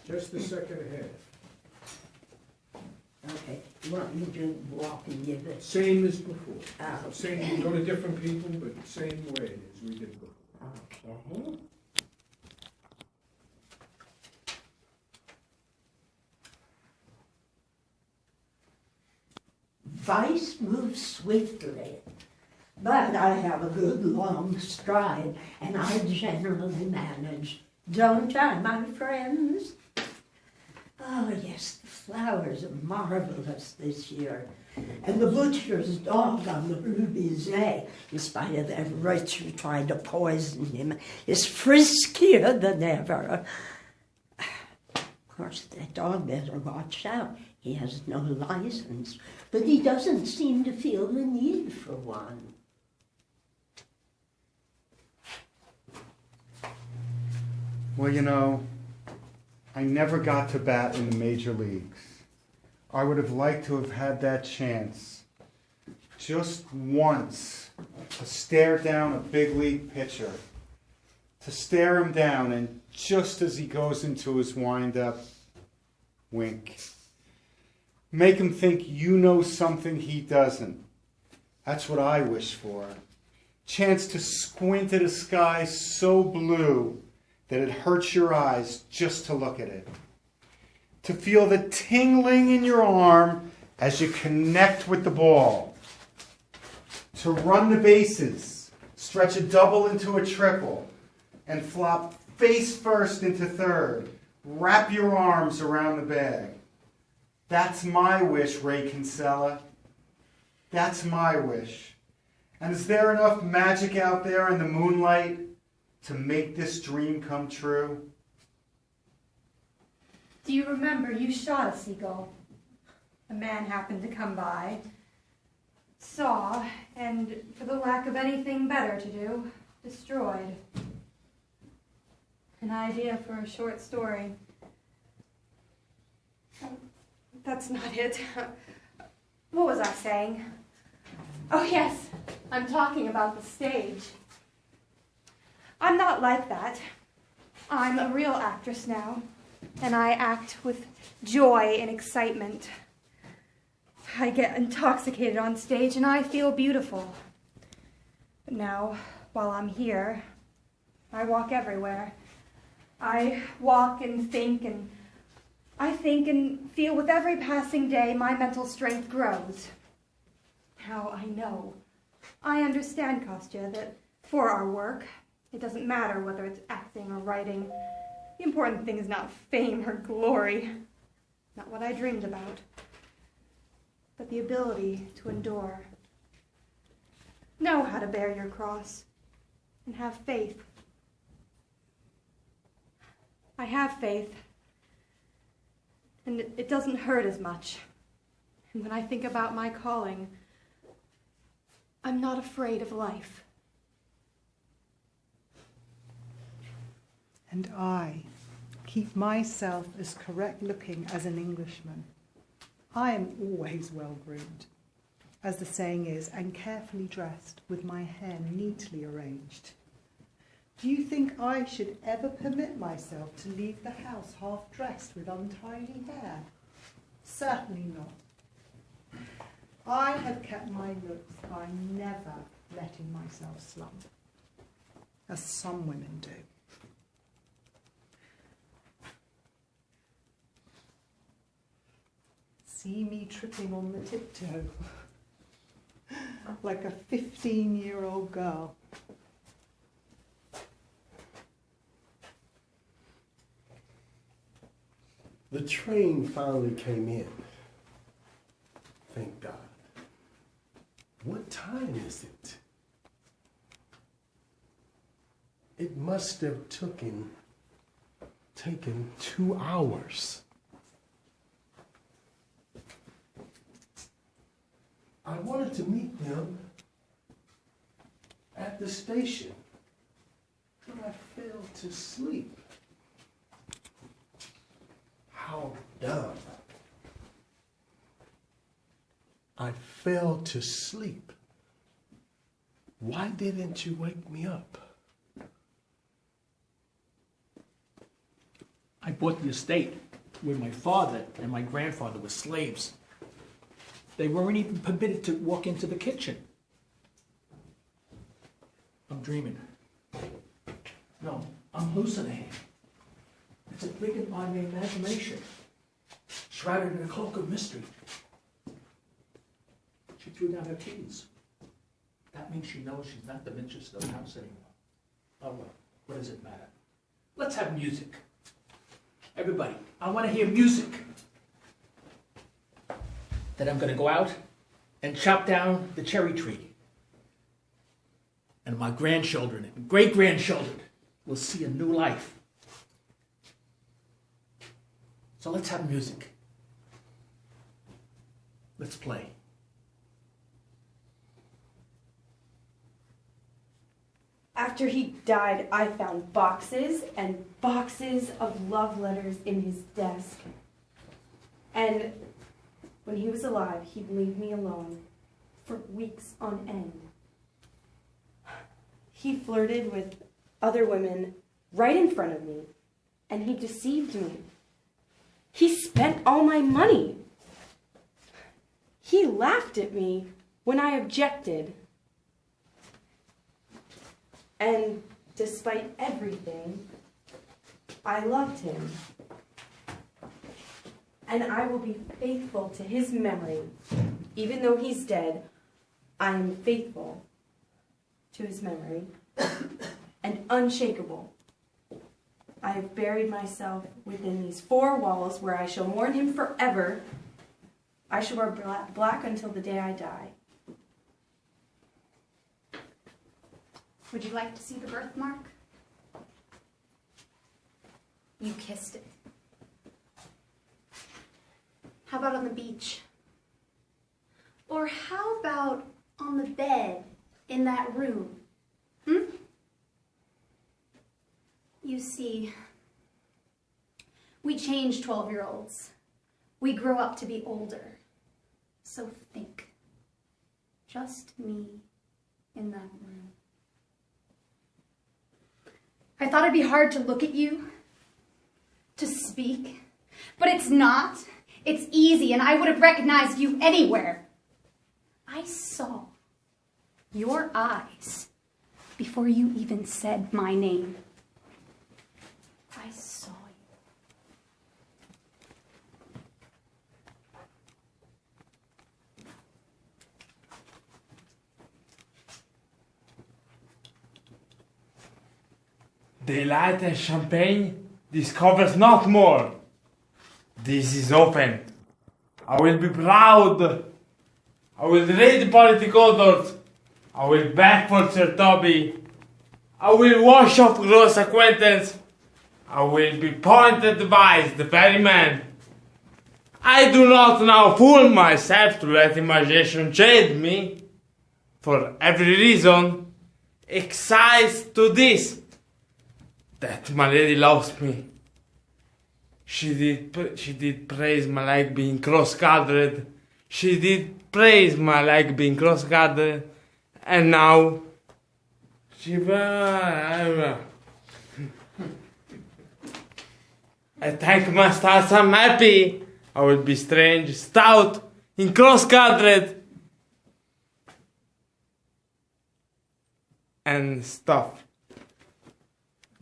Just a second ahead. Okay, you want me to walk and give it? Same as before. Okay. Same, go to different people, but same way as we did before. Okay. Vice moves swiftly, but I have a good long stride, and I generally manage. Don't I, my friends? Oh, yes, the flowers are marvelous this year. And the butcher's dog on the Rue Bizet, in spite of that wretch who tried to poison him, is friskier than ever. Of course, that dog better watch out. He has no license, but he doesn't seem to feel the need for one. Well, you know, I never got to bat in the major leagues. I would have liked to have had that chance. Just once, to stare down a big league pitcher. To stare him down, and just as he goes into his wind-up, wink. Make him think you know something he doesn't. That's what I wish for. Chance to squint at a sky so blue that it hurts your eyes just to look at it. To feel the tingling in your arm as you connect with the ball. To run the bases, stretch a double into a triple, and flop face first into third. Wrap your arms around the bag. That's my wish, Ray Kinsella. That's my wish. And is there enough magic out there in the moonlight to make this dream come true? Do you remember you shot a seagull? A man happened to come by, saw, and for the lack of anything better to do, destroyed. An idea for a short story. That's not it. What was I saying? Oh yes, I'm talking about the stage. I'm not like that. I'm a real actress now, and I act with joy and excitement. I get intoxicated on stage, and I feel beautiful. But now, while I'm here, I walk everywhere. I walk and think, and I think and feel with every passing day my mental strength grows. Now I know, I understand, Kostya, that for our work, it doesn't matter whether it's acting or writing. The important thing is not fame or glory, not what I dreamed about, but the ability to endure. Know how to bear your cross and have faith. I have faith, and it doesn't hurt as much. And when I think about my calling, I'm not afraid of life. And I keep myself as correct looking as an Englishman. I am always well groomed, as the saying is, and carefully dressed with my hair neatly arranged. Do you think I should ever permit myself to leave the house half dressed with untidy hair? Certainly not. I have kept my looks by never letting myself slump, as some women do. See me tripping on the tiptoe, like a 15-year-old girl. The train finally came in. Thank God. What time is it? It must have taken 2 hours. I wanted to meet them at the station, but I fell to sleep. How dumb. I fell to sleep. Why didn't you wake me up? I bought the estate where my father and my grandfather were slaves. They weren't even permitted to walk into the kitchen. I'm dreaming. No, I'm hallucinating. It's a figment by my imagination, shrouded in a cloak of mystery. She threw down her keys. That means she knows she's not the mistress of the house anymore. Oh well, what does it matter? Let's have music. Everybody, I want to hear music. Then I'm going to go out and chop down the cherry tree. And my grandchildren and great-grandchildren will see a new life. So let's have music. Let's play. After he died, I found boxes and boxes of love letters in his desk. And when he was alive, he'd leave me alone for weeks on end. He flirted with other women right in front of me, and he deceived me. He spent all my money. He laughed at me when I objected. And despite everything, I loved him. And I will be faithful to his memory. Even though he's dead, I am faithful to his memory and unshakable. I have buried myself within these four walls where I shall mourn him forever. I shall wear black until the day I die. Would you like to see the birthmark? You kissed it. How about on the beach? Or how about on the bed in that room? You see, we change 12-year-olds. We grow up to be older. So think, just me in that room. I thought it'd be hard to look at you, to speak, but it's not. It's easy, and I would have recognized you anywhere. I saw your eyes before you even said my name. I saw you. The light and champagne discovers not more. This is open. I will be proud. I will read political orders. I will beg for Sir Toby. I will wash off gross acquaintance. I will be pointed by the very man. I do not now fool myself to let imagination jade me. For every reason, excise to this, that my lady loves me. She did praise my like being cross-guarded. She did praise my like being cross-guarded. And now, I thank my stars I'm happy. I will be strange, stout, in cross-guarded. And stuff.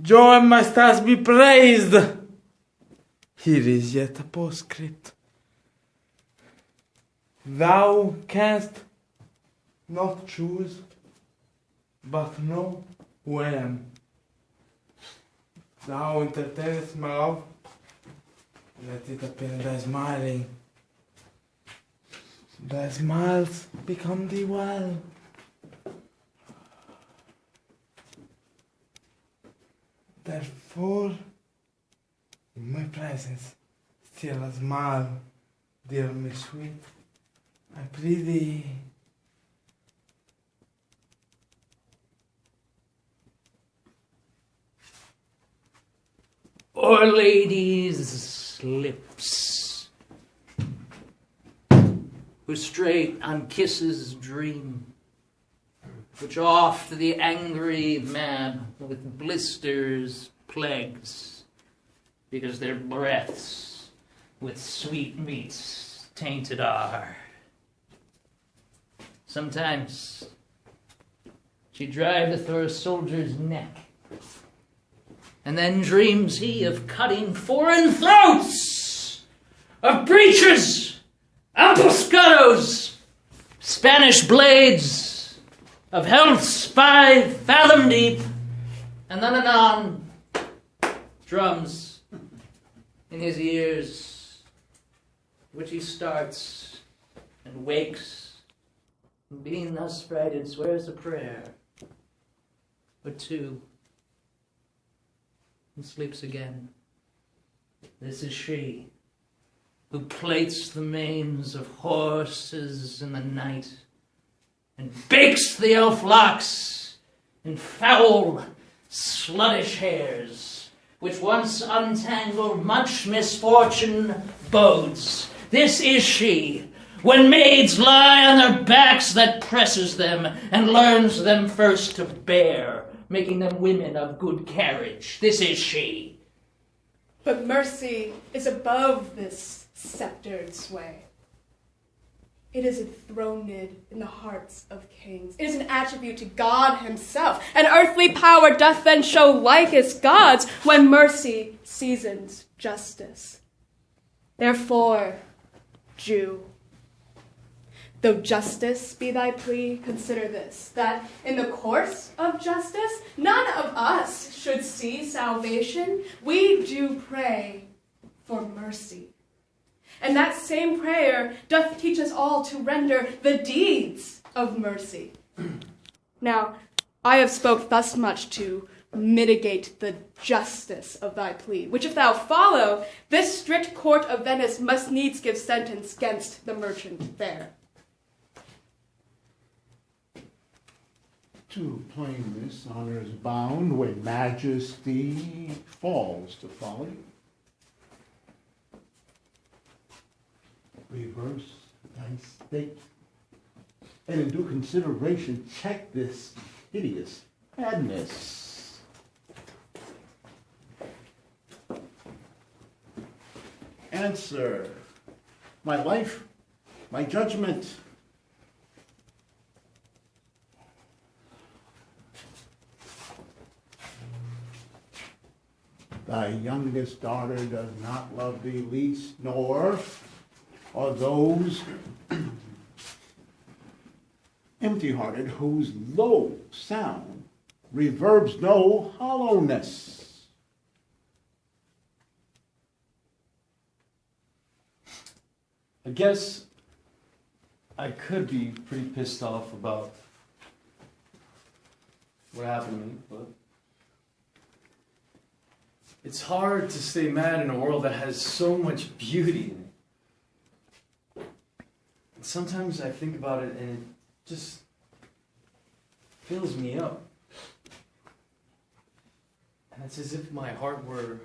Joy and my stars be praised. Here is yet a postscript. Thou canst not choose, but know who I am. Thou entertainest my love, let it appear thy smiling. Thy smiles become thee well. Therefore, in my presence, still a smile, dear me sweet, I pray thee. Our lady's lips, who straight on kisses dream, which oft the angry man with blisters plagues, because their breaths with sweet meats tainted are. Sometimes she driveth through a soldier's neck, and then dreams he of cutting foreign throats, of breaches, ambuscados, Spanish blades, of healths 5 fathom deep, and then anon drums in his ears, which he starts and wakes, and being thus frighted swears a prayer or two, and sleeps again. This is she who plates the manes of horses in the night, and bakes the elf locks in foul, sluttish hairs, which once untangled much misfortune bodes. This is she, when maids lie on their backs, that presses them, and learns them first to bear, making them women of good carriage. This is she. But mercy is above this sceptered sway. It is enthroned in the hearts of kings. It is an attribute to God himself. And earthly power doth then show like as God's when mercy seasons justice. Therefore, Jew, though justice be thy plea, consider this, that in the course of justice, none of us should see salvation. We do pray for mercy. And that same prayer doth teach us all to render the deeds of mercy. Now, I have spoke thus much to mitigate the justice of thy plea, which if thou follow, this strict court of Venice must needs give sentence against the merchant fair. To plainness, honor is bound when majesty falls to folly. Reverse thy state, and in due consideration check this hideous madness. Answer, my life, my judgment. Thy youngest daughter does not love thee least, nor are those empty-hearted whose low sound reverbs no hollowness. I guess I could be pretty pissed off about what happened to me, but it's hard to stay mad in a world that has so much beauty in it. And sometimes I think about it and it just fills me up. And it's as if my heart were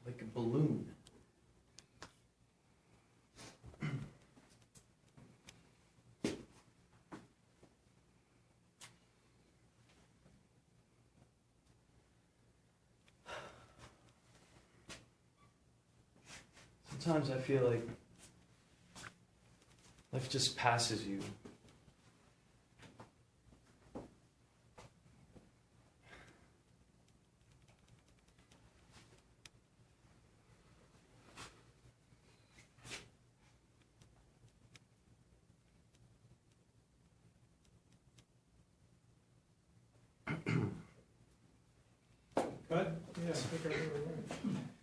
like a balloon. Sometimes I feel like life just passes you. But, yeah, I think I remember right.